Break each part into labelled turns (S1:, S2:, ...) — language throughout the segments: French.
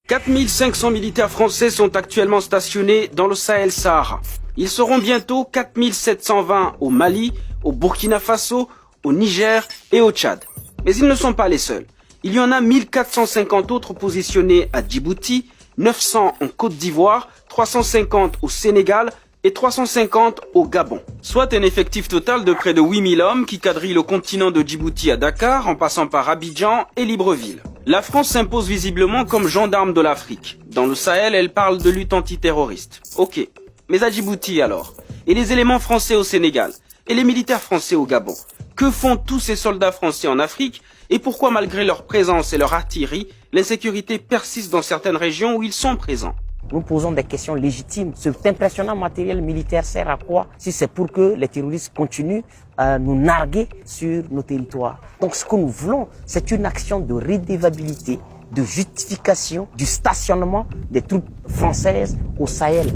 S1: 4500 militaires français sont actuellement stationnés dans le Sahel-Sahara. Ils seront bientôt 4720 au Mali, au Burkina Faso, au Niger et au Tchad. Mais ils ne sont pas les seuls. Il y en a 1450 autres positionnés à Djibouti, 900 en Côte d'Ivoire, 350 au Sénégal et 350 au Gabon. Soit un effectif total de près de 8000 hommes qui quadrillent le continent de Djibouti à Dakar en passant par Abidjan et Libreville. La France s'impose visiblement comme gendarme de l'Afrique. Dans le Sahel, elle parle de lutte antiterroriste. Ok, mais à Djibouti alors? Et les éléments français au Sénégal? Et les militaires français au Gabon? Que font tous ces soldats français en Afrique? Et pourquoi, malgré leur présence et leur artillerie, l'insécurité persiste dans certaines régions où ils sont présents?
S2: Nous posons des questions légitimes. Cet impressionnant matériel militaire sert à quoi si c'est pour que les terroristes continuent à nous narguer sur nos territoires? Donc ce que nous voulons, c'est une action de redevabilité, de justification du stationnement des troupes françaises au Sahel.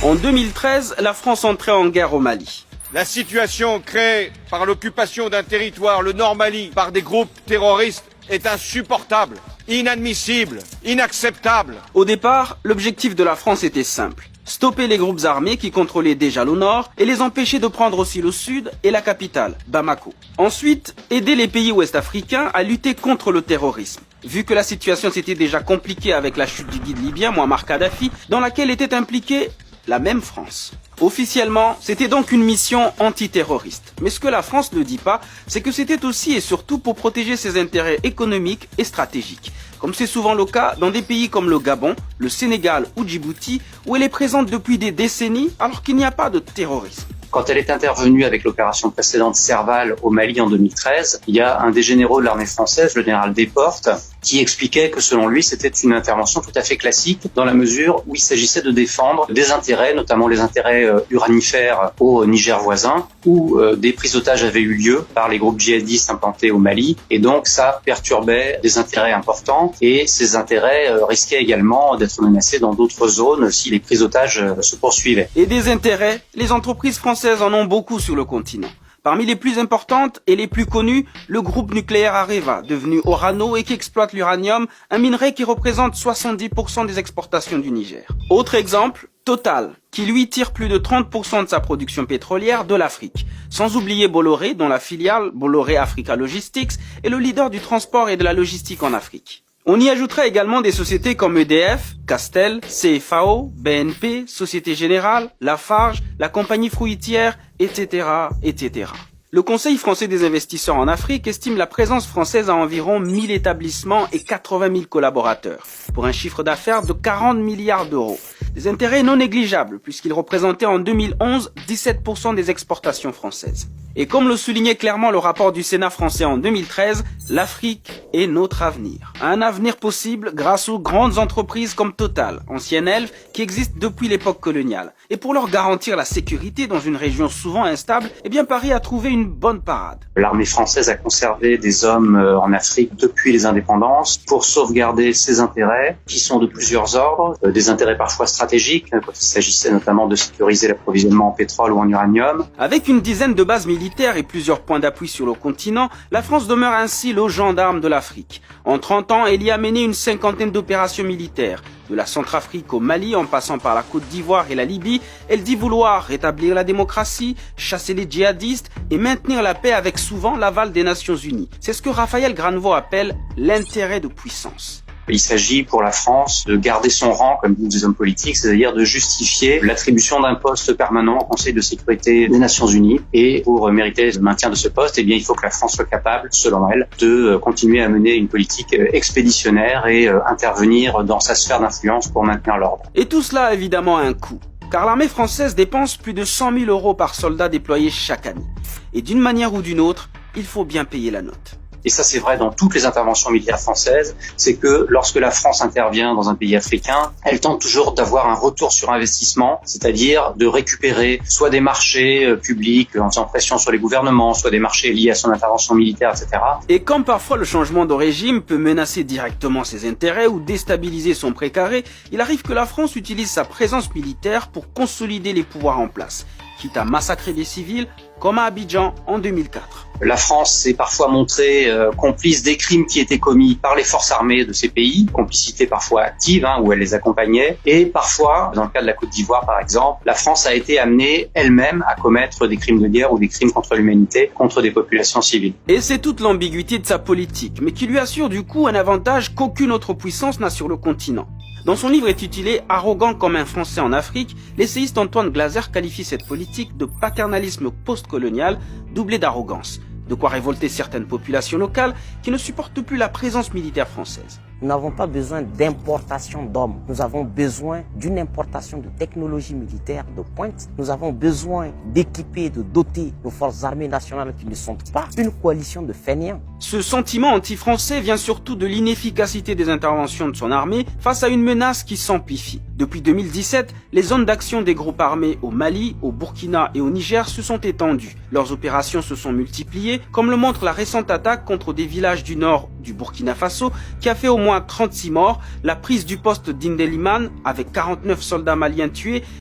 S1: En 2013, la France entrait en guerre au Mali.
S3: La situation créée par l'occupation d'un territoire, le Nord Mali, par des groupes terroristes est insupportable, inadmissible, inacceptable.
S1: Au départ, l'objectif de la France était simple. Stopper les groupes armés qui contrôlaient déjà le nord et les empêcher de prendre aussi le sud et la capitale, Bamako. Ensuite, aider les pays ouest-africains à lutter contre le terrorisme. Vu que la situation s'était déjà compliquée avec la chute du guide libyen Mouammar Kadhafi, dans laquelle était impliquée la même France. Officiellement, c'était donc une mission antiterroriste. Mais ce que la France ne dit pas, c'est que c'était aussi et surtout pour protéger ses intérêts économiques et stratégiques. Comme c'est souvent le cas dans des pays comme le Gabon, le Sénégal ou Djibouti, où elle est présente depuis des décennies alors qu'il n'y a pas de terrorisme.
S4: Quand elle est intervenue avec l'opération précédente Serval au Mali en 2013, il y a un des généraux de l'armée française, le général Desportes, qui expliquait que selon lui, c'était une intervention tout à fait classique dans la mesure où il s'agissait de défendre des intérêts, notamment les intérêts uranifères au Niger voisin, où des prises d'otages avaient eu lieu par les groupes djihadistes implantés au Mali, et donc ça perturbait des intérêts importants, et ces intérêts risquaient également d'être menacés dans d'autres zones si les prises d'otages se poursuivaient.
S1: Et des intérêts, les entreprises françaises en ont beaucoup sur le continent. Parmi les plus importantes et les plus connues, le groupe nucléaire Areva, devenu Orano et qui exploite l'uranium, un minerai qui représente 70% des exportations du Niger. Autre exemple, Total, qui lui tire plus de 30% de sa production pétrolière de l'Afrique. Sans oublier Bolloré, dont la filiale Bolloré Africa Logistics est le leader du transport et de la logistique en Afrique. On y ajouterait également des sociétés comme EDF, Castel, CFAO, BNP, Société Générale, Lafarge, la compagnie fruitière, etc., etc. Le Conseil français des investisseurs en Afrique estime la présence française à environ 1000 établissements et 80 000 collaborateurs, pour un chiffre d'affaires de 40 milliards d'euros. Des intérêts non négligeables, puisqu'ils représentaient en 2011 17% des exportations françaises. Et comme le soulignait clairement le rapport du Sénat français en 2013, l'Afrique est notre avenir. Un avenir possible grâce aux grandes entreprises comme Total, ancienne Elf, qui existent depuis l'époque coloniale. Et pour leur garantir la sécurité dans une région souvent instable, eh bien Paris a trouvé une bonne parade.
S4: L'armée française a conservé des hommes en Afrique depuis les indépendances pour sauvegarder ses intérêts, qui sont de plusieurs ordres, des intérêts parfois stratégiques, quand il s'agissait notamment de sécuriser l'approvisionnement en pétrole ou en uranium.
S1: Avec une dizaine de bases militaires et plusieurs points d'appui sur le continent, la France demeure ainsi le gendarme de l'Afrique. En 30 ans, elle y a mené une cinquantaine d'opérations militaires. De la Centrafrique au Mali, en passant par la Côte d'Ivoire et la Libye, elle dit vouloir rétablir la démocratie, chasser les djihadistes et maintenir la paix avec souvent l'aval des Nations Unies. C'est ce que Raphaël Granvaux appelle l'intérêt de puissance.
S4: Il s'agit pour la France de garder son rang comme des hommes politiques, c'est-à-dire de justifier l'attribution d'un poste permanent au Conseil de sécurité des Nations Unies. Et pour mériter le maintien de ce poste, eh bien, il faut que la France soit capable, selon elle, de continuer à mener une politique expéditionnaire et intervenir dans sa sphère d'influence pour maintenir l'ordre.
S1: Et tout cela a évidemment un coût. Car l'armée française dépense plus de 100 000 euros par soldat déployé chaque année. Et d'une manière ou d'une autre, il faut bien payer la note.
S4: Et ça c'est vrai dans toutes les interventions militaires françaises, c'est que lorsque la France intervient dans un pays africain, elle tente toujours d'avoir un retour sur investissement, c'est-à-dire de récupérer soit des marchés publics en faisant pression sur les gouvernements, soit des marchés liés à son intervention militaire, etc.
S1: Et comme parfois le changement de régime peut menacer directement ses intérêts ou déstabiliser son précaré, il arrive que la France utilise sa présence militaire pour consolider les pouvoirs en place. quitte à massacrer des civils, comme à Abidjan en 2004.
S4: La France s'est parfois montrée complice des crimes qui étaient commis par les forces armées de ces pays, complicité parfois active, où elle les accompagnait, et parfois, dans le cas de la Côte d'Ivoire par exemple, la France a été amenée elle-même à commettre des crimes de guerre ou des crimes contre l'humanité contre des populations civiles.
S1: Et c'est toute l'ambiguïté de sa politique, mais qui lui assure du coup un avantage qu'aucune autre puissance n'a sur le continent. Dans son livre intitulé « Arrogant comme un Français en Afrique », l'essayiste Antoine Glaser qualifie cette politique de paternalisme postcolonial doublé d'arrogance, de quoi révolter certaines populations locales qui ne supportent plus la présence militaire française.
S2: Nous n'avons pas besoin d'importation d'hommes. Nous avons besoin d'une importation de technologies militaires de pointe. Nous avons besoin d'équiper, de doter nos forces armées nationales qui ne sont pas une coalition de fainéants.
S1: Ce sentiment anti-français vient surtout de l'inefficacité des interventions de son armée face à une menace qui s'amplifie. Depuis 2017, les zones d'action des groupes armés au Mali, au Burkina et au Niger se sont étendues. Leurs opérations se sont multipliées, comme le montre la récente attaque contre des villages du nord du Burkina Faso qui a fait au moins 36 morts, la prise du poste d'Indeliman avec 49 soldats maliens tués